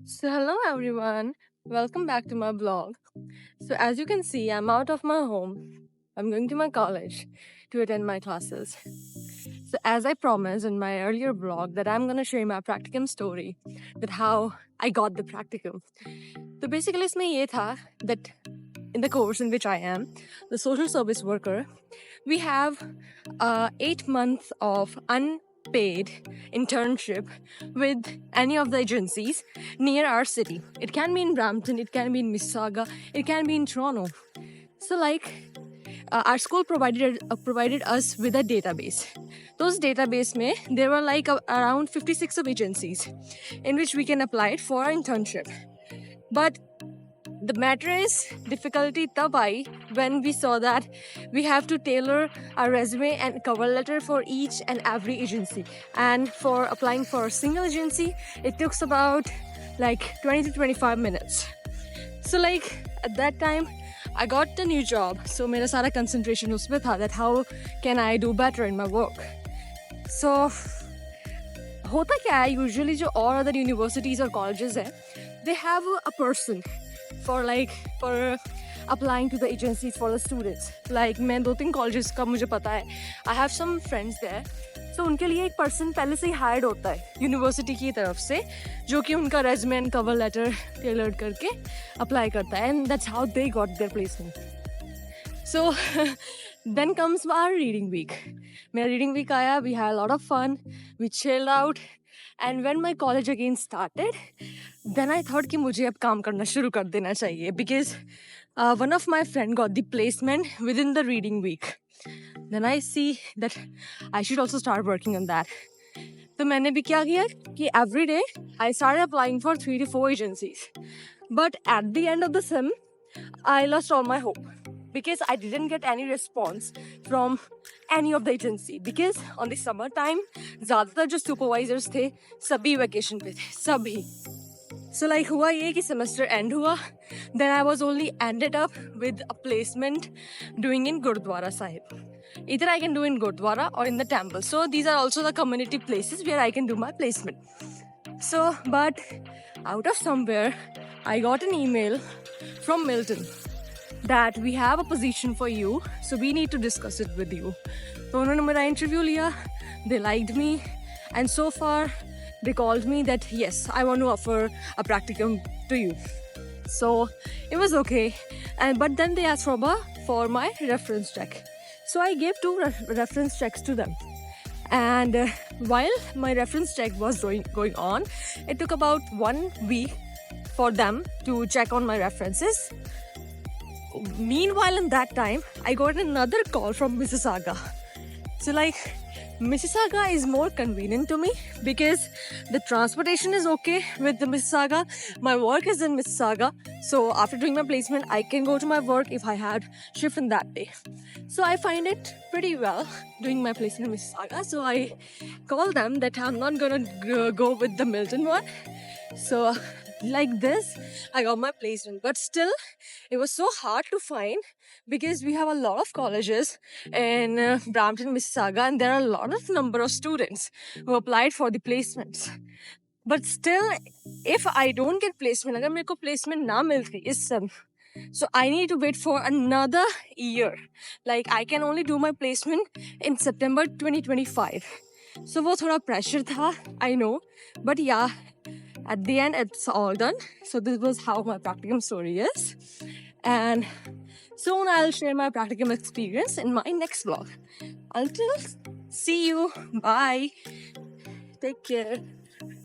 So, hello everyone, welcome back to my blog. So, as you can see, I'm out of my home. I'm going to my college to attend my classes. So, as I promised in my earlier blog, that I'm going to share my practicum story, that how I got the practicum. So, basically, इसमें ये था that in the course in which I am, the social service worker, we have 8 months of unpaid internship with any of the agencies near our city. It can be in Brampton, it can be in Mississauga, it can be in Toronto. So, our school provided us with a database. Those database में there were around 56 of agencies in which we can apply it for our internship. But the matter is difficulty tab aayi when we saw that we have to tailor our resume and cover letter for each and every agency. And for applying for a single agency, it took about 20 to 25 minutes. So at that time, I got the new job. So मेरा सारा concentration उसमें था that how can I do better in my work. So होता क्या है usually जो और other universities or colleges हैं, they have a person for applying to the agencies for the students. Like मैं 2-3 colleges का मुझे पता है. I have some friends there. So उनके लिए एक person पहले से ही hired होता है यूनिवर्सिटी की तरफ से, जो कि उनका resume and cover letter tailored करके apply करता है, and that's how they got their placement. So then comes our reading week. मेरा reading week आया, we had a lot of fun, we chilled out, and when my college again started, then I thought कि मुझे अब काम करना शुरू कर देना चाहिए, because one of my friend got the placement within the reading week. Then I see that I should also start working on that. तो मैंने भी क्या किया कि every day I started applying for 3 to 4 agencies. But at the end of the sem, I lost all my hope because I didn't get any response from any of the agency. Because on the summer time, ज़्यादातर जो supervisors थे सभी vacation पे थे, सभी. So हुआ ये कि semester end हुआ, then I was only ended up with a placement doing in Gurdwara Sahib. Either I can do in Gurdwara or in the temple. So these are also the community places where I can do my placement. So, but out of somewhere, I got an email from Milton that we have a position for you, so we need to discuss it with you. So उन्होंने मेरा interview लिया, they liked me, and so far they called me that yes, I want to offer a practicum to you. So it was okay, but then they asked for my reference check. So I gave 2 reference checks to them. And while my reference check was going on, it took about 1 week for them to check on my references. Meanwhile, in that time, I got another call from Mississauga. So Mississauga is more convenient to me because the transportation is okay with the Mississauga. My work is in Mississauga. So after doing my placement, I can go to my work if I had shift in that day. So I find it pretty well doing my placement in Mississauga. So I call them that I'm not gonna go with the Milton one. So like this, I got my placement. But still, it was so hard to find because we have a lot of colleges in Brampton, Mississauga, and there are a lot of number of students who applied for the placements. But still, if I don't get placement, अगर मेरे को placement ना मिलती इस sem, so I need to wait for another year. Like I can only do my placement in September 2025. So वो थोड़ा pressure था, I know, but yeah, at the end it's all done. So this was how my practicum story is, and soon I'll share my practicum experience in my next vlog. Until see you, bye, take care.